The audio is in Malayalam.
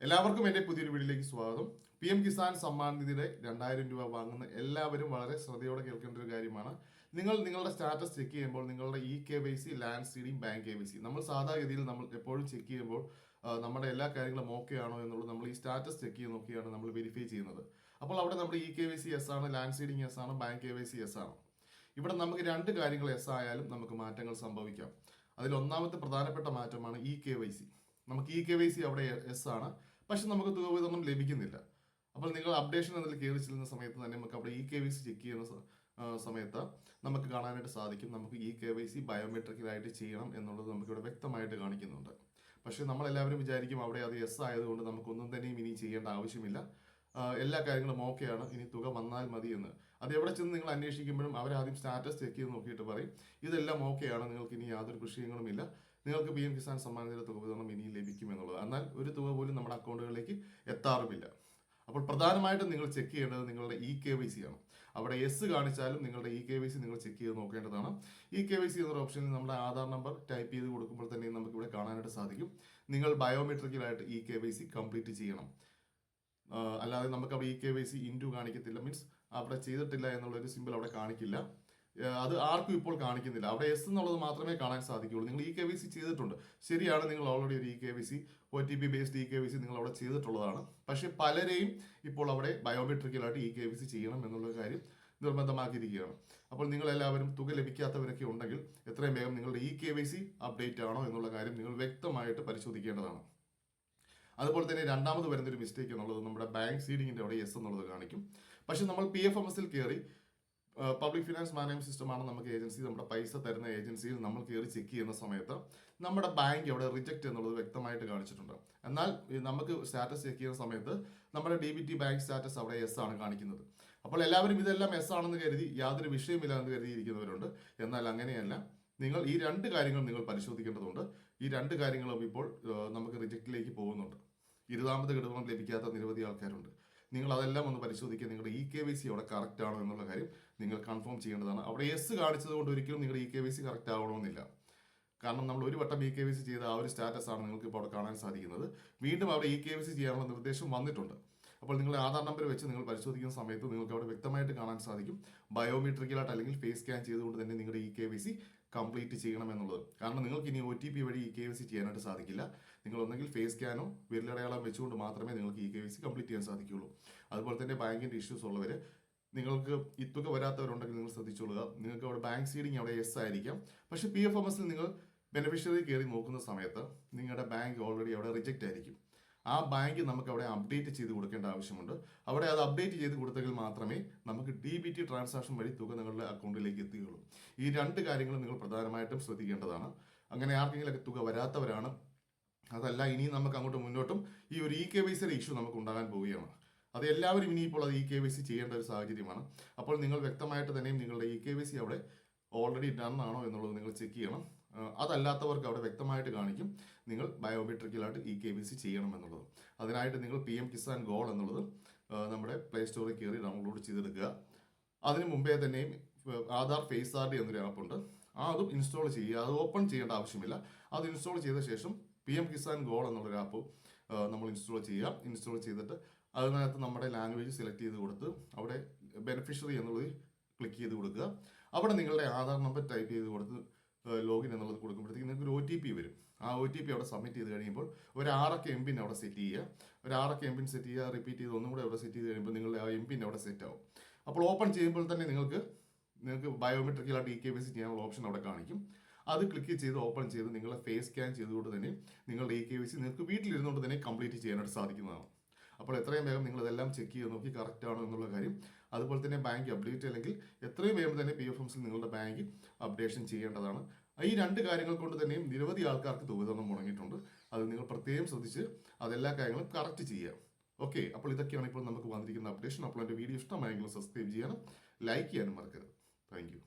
എല്ലാവർക്കും എൻ്റെ പുതിയൊരു വീഡിയോയിലേക്ക് സ്വാഗതം. PM കിസാൻ സമ്മാൻ നിധിയുടെ 2000 രൂപ വാങ്ങുന്ന എല്ലാവരും വളരെ ശ്രദ്ധയോടെ കേൾക്കേണ്ട ഒരു കാര്യമാണ്. നിങ്ങൾ നിങ്ങളുടെ സ്റ്റാറ്റസ് ചെക്ക് ചെയ്യുമ്പോൾ നിങ്ങളുടെ KYC, land seeding, bank KYC നമ്മൾ സാധാഗതിയിൽ നമ്മൾ എപ്പോഴും ചെക്ക് ചെയ്യുമ്പോൾ നമ്മുടെ എല്ലാ കാര്യങ്ങളും ഓക്കെ ആണോ എന്നുള്ളത് നമ്മൾ ഈ സ്റ്റാറ്റസ് ചെക്ക് ചെയ്ത് നോക്കിയാണ് നമ്മൾ വെരിഫൈ ചെയ്യുന്നത്. അപ്പോൾ അവിടെ നമ്മുടെ KYC യെസ് ആണ്, ലാൻഡ് സീഡിംഗ് യെസ് ആണ്, ബാങ്ക് KYC യെസ് ആണ്. ഇവിടെ നമുക്ക് രണ്ട് കാര്യങ്ങൾ യെസ് ആയാലും നമുക്ക് മാറ്റങ്ങൾ സംഭവിക്കാം. അതിൽ ഒന്നാമത്തെ പ്രധാനപ്പെട്ട മാറ്റമാണ് KYC. നമുക്ക് KYC അവിടെ യെസ് ആണ്, പക്ഷെ നമുക്ക് തുക വിതരണം ലഭിക്കുന്നില്ല. അപ്പോൾ നിങ്ങൾ അപ്ഡേഷൻ എന്നതിൽ കയറി ചെല്ലുന്ന സമയത്ത് തന്നെ നമുക്ക് അവിടെ KYC ചെക്ക് ചെയ്യുന്ന സമയത്ത് നമുക്ക് കാണാനായിട്ട് സാധിക്കും. നമുക്ക് KYC ബയോമെട്രിക്കലായിട്ട് ചെയ്യണം എന്നുള്ളത് നമുക്കിവിടെ വ്യക്തമായിട്ട് കാണിക്കുന്നുണ്ട്. പക്ഷെ നമ്മളെല്ലാവരും വിചാരിക്കും അവിടെ അത് യെസ് ആയതുകൊണ്ട് നമുക്കൊന്നും തന്നെയും ഇനി ചെയ്യേണ്ട ആവശ്യമില്ല, എല്ലാ കാര്യങ്ങളും ഓക്കെയാണ്, ഇനി തുക വന്നാൽ മതി എന്ന്. അത് എവിടെ ചെന്ന് നിങ്ങൾ അന്വേഷിക്കുമ്പോഴും അവരാദ്യം സ്റ്റാറ്റസ് ചെക്ക് ചെയ്ത് നോക്കിയിട്ട് പറയും ഇതെല്ലാം ഓക്കെയാണ്, നിങ്ങൾക്ക് ഇനി യാതൊരു വിഷയങ്ങളുമില്ല, നിങ്ങൾക്ക് PM കിസാൻ സമ്മാൻ നിധിയുടെ തുക വിതരണം ഇനി ലഭിക്കും എന്നുള്ളത്. എന്നാൽ ഒരു തുക പോലും നമ്മുടെ അക്കൗണ്ടുകളിലേക്ക് എത്താറുമില്ല. അപ്പോൾ പ്രധാനമായിട്ടും നിങ്ങൾ ചെക്ക് ചെയ്യേണ്ടത് നിങ്ങളുടെ KYC ആണ്. അവിടെ യെസ് കാണിച്ചാലും നിങ്ങളുടെ KYC നിങ്ങൾ ചെക്ക് ചെയ്ത് നോക്കേണ്ടതാണ്. KYC എന്നൊരു ഓപ്ഷനിൽ നമ്മുടെ ആധാർ നമ്പർ ടൈപ്പ് ചെയ്ത് കൊടുക്കുമ്പോൾ തന്നെ നമുക്ക് ഇവിടെ കാണാനായിട്ട് സാധിക്കും നിങ്ങൾ ബയോമെട്രിക്കലായിട്ട് KYC കംപ്ലീറ്റ് ചെയ്യണം. അല്ലാതെ നമുക്ക് അവിടെ KYC ഇൻറ്റു കാണിക്കത്തില്ല, മീൻസ് അവിടെ ചെയ്തിട്ടില്ല എന്നുള്ളൊരു സിമ്പിൾ അവിടെ കാണിക്കില്ല. അത് ആർക്കും ഇപ്പോൾ കാണിക്കുന്നില്ല. അവിടെ എസ് എന്നുള്ളത് മാത്രമേ കാണാൻ സാധിക്കുകയുള്ളൂ. നിങ്ങൾ KYC ചെയ്തിട്ടുണ്ട്, ശരിയാണ്, നിങ്ങൾ ഓൾറെഡി ഒരു KYC OTP ബേസ്ഡ് KYC നിങ്ങൾ അവിടെ ചെയ്തിട്ടുള്ളതാണ്. പക്ഷേ പലരെയും ഇപ്പോൾ അവിടെ ബയോമെട്രിക്കലായിട്ട് KYC ചെയ്യണം എന്നുള്ള കാര്യം നിർബന്ധമാക്കിയിരിക്കുകയാണ്. അപ്പോൾ നിങ്ങൾ എല്ലാവരും തുക ലഭിക്കാത്തവരൊക്കെ ഉണ്ടെങ്കിൽ എത്രയും വേഗം നിങ്ങളുടെ KYC അപ്ഡേറ്റ് ആണോ എന്നുള്ള കാര്യം നിങ്ങൾ വ്യക്തമായിട്ട് പരിശോധിക്കേണ്ടതാണ്. അതുപോലെ തന്നെ രണ്ടാമത് വരുന്നൊരു മിസ്റ്റേക്ക് എന്നുള്ളത് നമ്മുടെ ബാങ്ക് സീഡിങ്ങിൻ്റെ അവിടെ യെസ് എന്നുള്ളത് കാണിക്കും. പക്ഷെ നമ്മൾ PFMS കയറി, പബ്ലിക് ഫിനാൻസ് മാനേജ്മെന്റ് സിസ്റ്റമാണ് നമുക്ക് ഏജൻസി, നമ്മുടെ പൈസ തരുന്ന ഏജൻസിയിൽ നമ്മൾ കയറി ചെക്ക് ചെയ്യുന്ന സമയത്ത് നമ്മുടെ ബാങ്ക് അവിടെ റിജക്റ്റ് എന്നുള്ളത് വ്യക്തമായിട്ട് കാണിച്ചിട്ടുണ്ട്. എന്നാൽ നമുക്ക് സ്റ്റാറ്റസ് ചെക്ക് ചെയ്യുന്ന സമയത്ത് നമ്മുടെ DBT ബാങ്ക് സ്റ്റാറ്റസ് അവിടെ യെസ് ആണ് കാണിക്കുന്നത്. അപ്പോൾ എല്ലാവരും ഇതെല്ലാം യെസ് ആണെന്ന് കരുതി യാതൊരു വിഷയമില്ല എന്ന് കരുതിയിരിക്കുന്നവരുണ്ട്. എന്നാൽ അങ്ങനെയല്ല. നിങ്ങൾ ഈ രണ്ട് കാര്യങ്ങൾ നിങ്ങൾ പരിശോധിക്കേണ്ടതുണ്ട്. ഈ രണ്ട് കാര്യങ്ങളും ഇപ്പോൾ നമുക്ക് റിജക്റ്റിലേക്ക് പോകുന്നുണ്ട്. 20ാമത് ഘടകം ലഭിക്കാത്ത നിരവധി ആൾക്കാരുണ്ട്. നിങ്ങൾ അതെല്ലാം ഒന്ന് പരിശോധിക്കുക. നിങ്ങളുടെ KYC അവിടെ കറക്റ്റ് ആണോ എന്നുള്ള കാര്യം നിങ്ങൾ കൺഫേം ചെയ്യേണ്ടതാണ്. അവിടെ യെസ് കാണിച്ചത് കൊണ്ട് ഒരിക്കലും നിങ്ങളുടെ KYC കറക്റ്റ് ആവണമെന്നില്ല. കാരണം നമ്മൾ ഒരു വട്ടം KYC ചെയ്ത ആ ഒരു സ്റ്റാറ്റസ് ആണ് നിങ്ങൾക്ക് ഇപ്പോൾ അവിടെ കാണാൻ സാധിക്കുന്നത്. വീണ്ടും അവിടെ KYC ചെയ്യാനുള്ള നിർദ്ദേശം വന്നിട്ടുണ്ട്. അപ്പോൾ നിങ്ങളുടെ ആധാർ നമ്പർ വെച്ച് നിങ്ങൾ പരിശോധിക്കുന്ന സമയത്ത് നിങ്ങൾക്ക് അവിടെ വ്യക്തമായിട്ട് കാണാൻ സാധിക്കും ബയോമെട്രിക്കലായിട്ട് അല്ലെങ്കിൽ ഫേസ് സ്കാൻ ചെയ്തുകൊണ്ട് തന്നെ നിങ്ങളുടെ KYC കംപ്ലീറ്റ് ചെയ്യണം എന്നുള്ളത്. കാരണം നിങ്ങൾക്ക് ഇനി OTP വഴി KYC ചെയ്യാനായിട്ട് സാധിക്കില്ല. നിങ്ങൾ ഒന്നെങ്കിൽ ഫേസ് സ്കാനോ വിരലടയാളം വെച്ചുകൊണ്ട് മാത്രമേ നിങ്ങൾക്ക് KYC കംപ്ലീറ്റ് ചെയ്യാൻ സാധിക്കുകയുള്ളൂ. അതുപോലെ തന്നെ ബാങ്കിൻ്റെ ഇഷ്യൂസ് ഉള്ളവർ, നിങ്ങൾക്ക് ഈ തുക വരാത്തവരുണ്ടെങ്കിൽ നിങ്ങൾ ശ്രദ്ധിച്ചോളുക. നിങ്ങൾക്ക് അവിടെ ബാങ്ക് സീഡിങ് അവിടെ യെസ് ആയിരിക്കാം, പക്ഷേ PFMS നിങ്ങൾ ബെനിഫിഷ്യറി കയറി നോക്കുന്ന സമയത്ത് നിങ്ങളുടെ ബാങ്ക് ഓൾറെഡി അവിടെ റിജക്റ്റ് ആയിരിക്കും. ആ ബാങ്ക് നമുക്ക് അവിടെ അപ്ഡേറ്റ് ചെയ്ത് കൊടുക്കേണ്ട ആവശ്യമുണ്ട്. അവിടെ അത് അപ്ഡേറ്റ് ചെയ്ത് കൊടുത്തെങ്കിൽ മാത്രമേ നമുക്ക് DBT ട്രാൻസാക്ഷൻ വഴി തുക നിങ്ങളുടെ അക്കൗണ്ടിലേക്ക് എത്തുകയുള്ളൂ. ഈ രണ്ട് കാര്യങ്ങളും നിങ്ങൾ പ്രധാനമായിട്ടും ശ്രദ്ധിക്കേണ്ടതാണ്. അങ്ങനെ ആർക്കെങ്കിലൊക്കെ തുക വരാത്തവരാണ്, അതല്ല ഇനിയും നമുക്ക് അങ്ങോട്ട് മുന്നോട്ടും ഈ ഒരു KYCയുടെ ഇഷ്യൂ നമുക്ക് ഉണ്ടാകാൻ പോവുകയാണ്. അത് എല്ലാവരും ഇനിയിപ്പോൾ അത് KYC ചെയ്യേണ്ട ഒരു സാഹചര്യമാണ്. അപ്പോൾ നിങ്ങൾ വ്യക്തമായിട്ട് തന്നെയും നിങ്ങളുടെ KYC അവിടെ ഓൾറെഡി ഡൺ ആണോ എന്നുള്ളത് നിങ്ങൾ ചെക്ക് ചെയ്യണം. അതല്ലാത്തവർക്ക് അവിടെ വ്യക്തമായിട്ട് കാണിക്കും നിങ്ങൾ ബയോമെട്രിക്കലായിട്ട് KYC ചെയ്യണം എന്നുള്ളത്. അതിനായിട്ട് നിങ്ങൾ PM കിസാൻ ഗോൾ എന്നുള്ളത് നമ്മുടെ പ്ലേ സ്റ്റോറിൽ കയറി ഡൗൺലോഡ് ചെയ്തെടുക്കുക. അതിന് മുമ്പേ തന്നെയും ആധാർ ഫേസ് RD എന്നൊരു ആപ്പുണ്ട്, അതും ഇൻസ്റ്റാൾ ചെയ്യുക. അത് ഓപ്പൺ ചെയ്യേണ്ട ആവശ്യമില്ല. അത് ഇൻസ്റ്റാൾ ചെയ്ത ശേഷം PM കിസാൻ ഗോൾ എന്നുള്ളൊരു ആപ്പ് നമ്മൾ ഇൻസ്റ്റാൾ ചെയ്യുക. ഇൻസ്റ്റാൾ ചെയ്തിട്ട് അതിനകത്ത് നമ്മുടെ ലാംഗ്വേജ് സെലക്ട് ചെയ്ത് കൊടുത്ത് അവിടെ ബെനിഫിഷ്യറി എന്നുള്ളത് ക്ലിക്ക് ചെയ്ത് കൊടുക്കുക. അവിടെ നിങ്ങളുടെ ആധാർ നമ്പർ ടൈപ്പ് ചെയ്ത് കൊടുത്ത് ലോഗിൻ എന്നുള്ളത് കൊടുക്കുമ്പോഴത്തേക്ക് നിങ്ങൾക്ക് ഒരു OTP വരും. ആ OTP അവിടെ സബ്മിറ്റ് ചെയ്ത് കഴിയുമ്പോൾ ഒരു 6 MB അവിടെ സെറ്റ് ചെയ്യുക. ഒരു 6 MB സെറ്റ് ചെയ്യുക, റിപ്പീറ്റ് ചെയ്ത് ഒന്നും കൂടെ അവിടെ സെറ്റ് ചെയ്ത് കഴിയുമ്പോൾ നിങ്ങളുടെ ആ MB അവിടെ സെറ്റ് ആവും. അപ്പോൾ ഓപ്പൺ ചെയ്യുമ്പോൾ തന്നെ നിങ്ങൾക്ക് ബയോമെട്രിക്കലായിട്ട് KYC ചെയ്യാനുള്ള ഓപ്ഷൻ അവിടെ കാണിക്കും. അത് ക്ലിക്ക് ചെയ്ത് ഓപ്പൺ ചെയ്ത് നിങ്ങളെ ഫേസ് സ്കാൻ ചെയ്തുകൊണ്ട് തന്നെ നിങ്ങളുടെ KYC നിങ്ങൾക്ക് വീട്ടിലിരുന്നുകൊണ്ട് തന്നെ കംപ്ലീറ്റ് ചെയ്യാനായിട്ട് സാധിക്കുന്നതാണ്. അപ്പോൾ എത്രയും വേഗം നിങ്ങളിതെല്ലാം ചെക്ക് ചെയ്ത് നോക്കി കറക്റ്റ് ആണോ എന്നുള്ള കാര്യം. അതുപോലെ തന്നെ ബാങ്ക് അപ്ഡേറ്റ് അല്ലെങ്കിൽ എത്രയും വേഗം തന്നെ PFMS നിങ്ങളുടെ ബാങ്ക് അപ്ഡേഷൻ ചെയ്യേണ്ടതാണ്. ഈ രണ്ട് കാര്യങ്ങൾ കൊണ്ട് തന്നെയും നിരവധി ആൾക്കാർക്ക് തുക വിതരണം മുടങ്ങിയിട്ടുണ്ട്. അത് നിങ്ങൾ പ്രത്യേകം ശ്രദ്ധിച്ച് അതെല്ലാ കാര്യങ്ങളും കറക്റ്റ് ചെയ്യുക. ഓക്കെ, അപ്പോൾ ഇതൊക്കെയാണ് ഇപ്പോൾ നമുക്ക് വന്നിരിക്കുന്ന അപ്ഡേഷൻ. അപ്പോൾ എൻ്റെ വീഡിയോ ഇഷ്ടമായെങ്കിൽ സബ്സ്ക്രൈബ് ചെയ്യാനും ലൈക്ക് ചെയ്യാനും മറക്കരുത്. താങ്ക്